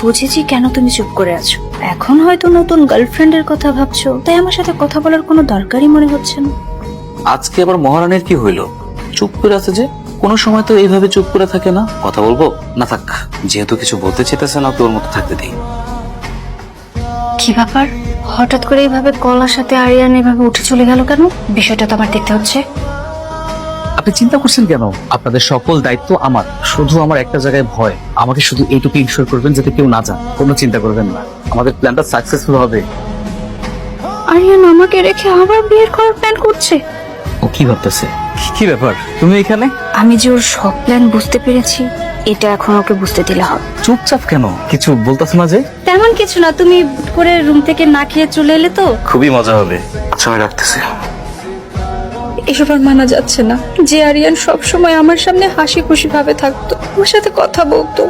বুঝেছি কেন তুমি চুপ করে আছো। এখন হয়তো নতুন গার্লফ্রেন্ডের কথা ভাবছো, তাই আমার সাথে কথা বলার কোনো দরকারই মনে হচ্ছে না। আজকে আবার মহারানীর কি হইলো? চুপ করে আছে যে? কোনো সময় তো এইভাবে চুপ করে থাকে না। কথা বলবো না? থাক, যেহেতু কিছু বলতে চেতেছে না, তোর মতো থাকতে দিই। কি ব্যাপার, হঠাৎ করে এইভাবে কলার সাথে আরিয়ান এভাবে উঠে চলে গেল কেন? বিষয়টা তো আমার দেখতে হচ্ছে। আপনি চিন্তা করছেন কেন? আপনাদের সকল দায়িত্ব আমার, শুধু আমার একটা জায়গায় ভয়। আমাকে শুধু এইটুকু ইনশিওর করবেন যাতে কেউ না জানে। কোনো চিন্তা করবেন না, আমাদের প্ল্যানটা সাকসেসফুল হবে। আরিয়ান আমাকে রেখে আবার বিয়ের করার প্ল্যান করছে। ও কি ভাবতেছে? কি ব্যাপার, তুমি এখানে? আমি যে ওর সব প্ল্যান বুঝতে পেরেছি, এটা এখন ওকে বুঝতে দিলে হবে। চুপচাপ কেন? কিছু বলতেছ না যে? তেমন কিছু না, তুমি করে রুম থেকে না খেয়ে চলে এলে তো। খুবই মজা হবে। আচ্ছা, আমি রাখতেছি। এসব আর মানা যাচ্ছে না যে আরিয়ান সব সময় আমার সামনে হাসি খুশি ভাবে থাকতো, ওর সাথে কথা বলতো।